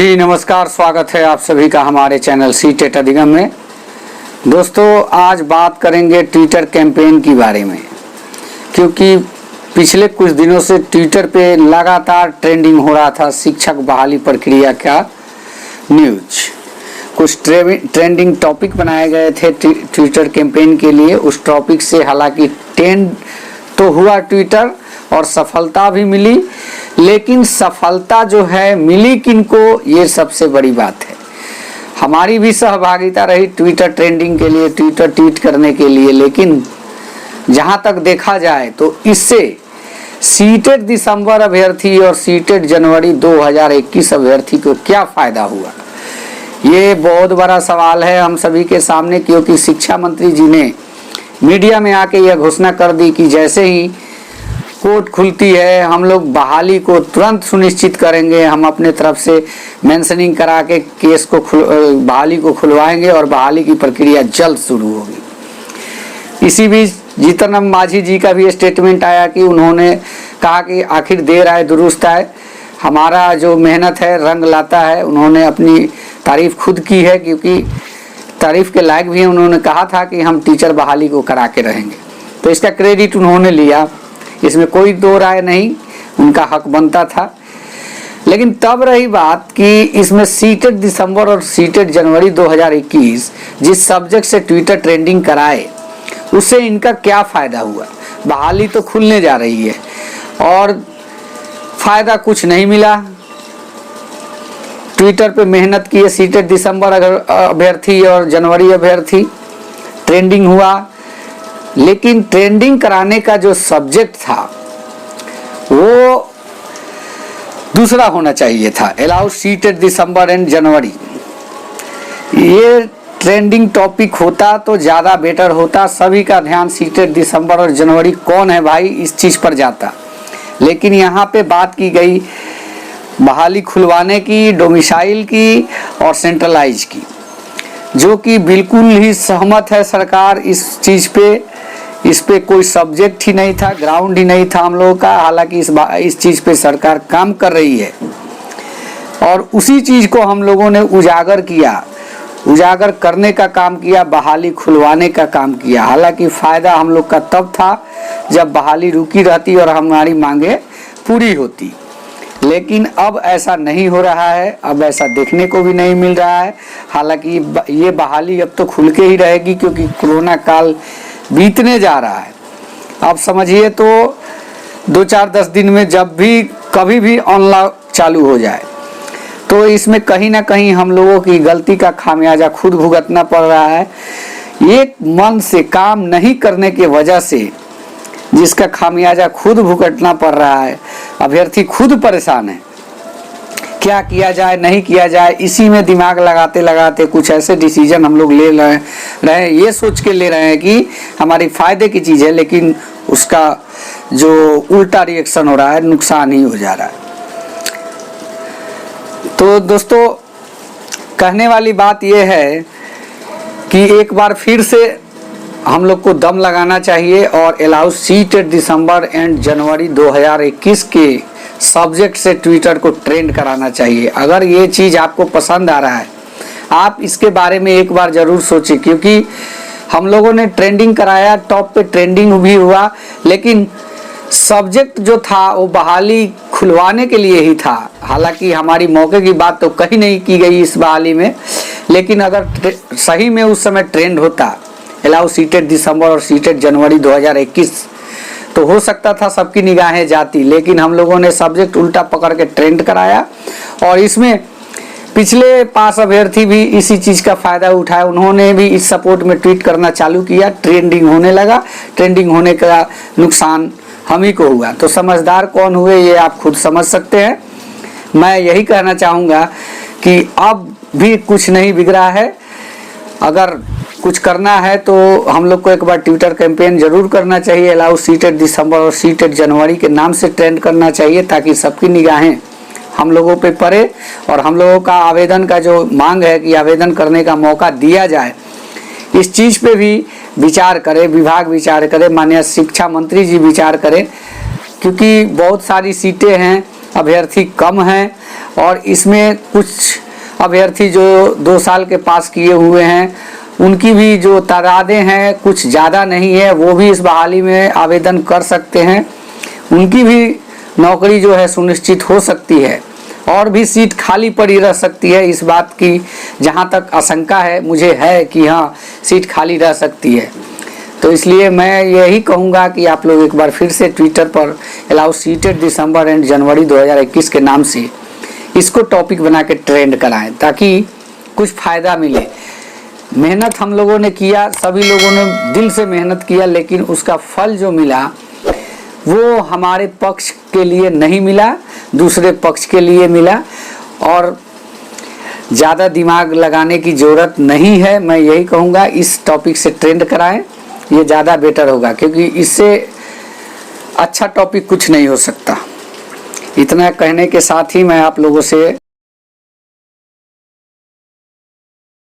जी नमस्कार, स्वागत है आप सभी का हमारे चैनल सी टेट अधिगम में। दोस्तों, आज बात करेंगे ट्विटर कैंपेन के बारे में, क्योंकि पिछले कुछ दिनों से ट्विटर पे लगातार ट्रेंडिंग हो रहा था शिक्षक बहाली प्रक्रिया का न्यूज। कुछ ट्रेंडिंग टॉपिक बनाए गए थे ट्विटर कैंपेन के लिए। उस टॉपिक से हालांकि ट्रेंड तो हुआ ट्विटर और सफलता भी मिली, लेकिन सफलता जो है मिली किनको, ये सबसे बड़ी बात है। हमारी भी सहभागिता रही ट्विटर ट्रेंडिंग के लिए, ट्विटर ट्वीट करने के लिए, लेकिन जहाँ तक देखा जाए तो इससे सीटेट दिसंबर अभ्यर्थी और सीटेट जनवरी 2021 अभ्यर्थी को क्या फायदा हुआ, ये बहुत बड़ा सवाल है हम सभी के सामने। क्योंकि शिक्षा मंत्री जी ने मीडिया में आके यह घोषणा कर दी कि जैसे ही कोर्ट खुलती है हम लोग बहाली को तुरंत सुनिश्चित करेंगे। हम अपने तरफ से मेंशनिंग करा के केस को बहाली को खुलवाएंगे और बहाली की प्रक्रिया जल्द शुरू होगी। इसी बीच जीतन राम मांझी जी का भी स्टेटमेंट आया कि उन्होंने कहा कि आखिर देर आए दुरुस्त आए, हमारा जो मेहनत है रंग लाता है। उन्होंने अपनी तारीफ खुद की है, क्योंकि तारीफ के लायक भी है। उन्होंने कहा था कि हम टीचर बहाली को करा के रहेंगे, तो इसका क्रेडिट उन्होंने लिया, इसमें कोई दो राय नहीं, उनका हक बनता था। लेकिन तब रही बात कि इसमें सीटेट दिसंबर और सीटेट जनवरी 2021 जिस सब्जेक्ट से ट्विटर ट्रेंडिंग कराए उससे इनका क्या फायदा हुआ। बहाली तो खुलने जा रही है और फायदा कुछ नहीं मिला। ट्विटर पे मेहनत किए सीटेट दिसंबर अभ्यर्थी और जनवरी अभ्यर्थी, ट्रेंडिंग हुआ, लेकिन ट्रेंडिंग कराने का जो सब्जेक्ट था वो दूसरा होना चाहिए था। अलाउ सीटेट दिसंबर एंड जनवरी, ये ट्रेंडिंग टॉपिक होता तो ज़्यादा बेटर होता। सभी का ध्यान सीटेट दिसंबर और जनवरी कौन है भाई इस चीज़ पर जाता। लेकिन यहाँ पे बात की गई बहाली खुलवाने की, डोमिसाइल की और सेंट्रलाइज की, जो कि बिल्कुल ही सहमत है सरकार इस चीज़ पे। इस पे कोई सब्जेक्ट ही नहीं था, ग्राउंड ही नहीं था हम लोगों का। हालांकि इस चीज़ पे सरकार काम कर रही है और उसी चीज़ को हम लोगों ने उजागर किया, उजागर करने का काम किया, बहाली खुलवाने का काम किया। हालांकि फ़ायदा हम लोग का तब था जब बहाली रुकी रहती और हमारी मांगे पूरी होती, लेकिन अब ऐसा नहीं हो रहा है, अब ऐसा देखने को भी नहीं मिल रहा है। हालांकि ये बहाली अब तो खुल के ही रहेगी, क्योंकि कोरोना काल बीतने जा रहा है। अब समझिए तो 2-4-10 दिन में जब भी कभी भी ऑनलाइन चालू हो जाए, तो इसमें कहीं ना कहीं हम लोगों की गलती का खामियाजा खुद भुगतना पड़ रहा है। एक मन से काम नहीं करने की वजह से जिसका खामियाजा खुद भुगतना पड़ रहा है, अभ्यर्थी खुद परेशान है। क्या किया जाए नहीं किया जाए, इसी में दिमाग लगाते लगाते कुछ ऐसे डिसीजन हम लोग ले रहे हैं, ये सोच के ले रहे हैं कि हमारी फायदे की चीज़ है, लेकिन उसका जो उल्टा रिएक्शन हो रहा है, नुकसान ही हो जा रहा है। तो दोस्तों, कहने वाली बात यह है कि एक बार फिर से हम लोग को दम लगाना चाहिए और अलाउ सीटेट दिसंबर एंड जनवरी 2021 के सब्जेक्ट से ट्विटर को ट्रेंड कराना चाहिए। अगर ये चीज़ आपको पसंद आ रहा है, आप इसके बारे में एक बार ज़रूर सोचें, क्योंकि हम लोगों ने ट्रेंडिंग कराया, टॉप पे ट्रेंडिंग भी हुआ, लेकिन सब्जेक्ट जो था वो बहाली खुलवाने के लिए ही था। हालांकि हमारी मौके की बात तो कहीं नहीं की गई इस बहाली में, लेकिन अगर सही में उस समय ट्रेंड होता अलाउ सीटेट दिसंबर और सीटेट जनवरी 2021, तो हो सकता था सबकी निगाहें जाती। लेकिन हम लोगों ने सब्जेक्ट उल्टा पकड़ के ट्रेंड कराया और इसमें पिछले 5 अभ्यर्थी भी इसी चीज़ का फ़ायदा उठाया। उन्होंने भी इस सपोर्ट में ट्वीट करना चालू किया, ट्रेंडिंग होने लगा। ट्रेंडिंग होने का नुकसान हम ही को हुआ। तो समझदार कौन हुए ये आप खुद समझ सकते हैं। मैं यही कहना चाहूँगा कि अब भी कुछ नहीं बिगड़ा है। अगर कुछ करना है तो हम लोग को एक बार ट्विटर कैंपेन जरूर करना चाहिए। अलाउ सीटेट दिसंबर और सीटेट जनवरी के नाम से ट्रेंड करना चाहिए, ताकि सबकी निगाहें हम लोगों पे पड़े और हम लोगों का आवेदन का जो मांग है कि आवेदन करने का मौका दिया जाए, इस चीज़ पे भी विचार करे, विभाग विचार करे, माननीय शिक्षा मंत्री जी विचार करें। क्योंकि बहुत सारी सीटें हैं अभ्यर्थी कम हैं और इसमें कुछ अभ्यर्थी जो 2 साल के पास किए हुए हैं उनकी भी जो तादादें हैं कुछ ज़्यादा नहीं है, वो भी इस बहाली में आवेदन कर सकते हैं। उनकी भी नौकरी जो है सुनिश्चित हो सकती है और भी सीट खाली पड़ी रह सकती है। इस बात की जहाँ तक आशंका है मुझे है कि हाँ सीट खाली रह सकती है। तो इसलिए मैं यही कहूँगा कि आप लोग एक बार फिर से ट्विटर पर अलाउ सीटेड दिसंबर एंड जनवरी 2021 के नाम से इसको टॉपिक बना के ट्रेंड कराएं ताकि कुछ फ़ायदा मिले। मेहनत हम लोगों ने किया, सभी लोगों ने दिल से मेहनत किया, लेकिन उसका फल जो मिला वो हमारे पक्ष के लिए नहीं मिला, दूसरे पक्ष के लिए मिला। और ज़्यादा दिमाग लगाने की ज़रूरत नहीं है। मैं यही कहूँगा इस टॉपिक से ट्रेंड कराएं, ये ज़्यादा बेटर होगा, क्योंकि इससे अच्छा टॉपिक कुछ नहीं हो सकता। इतना कहने के साथ ही मैं आप लोगों से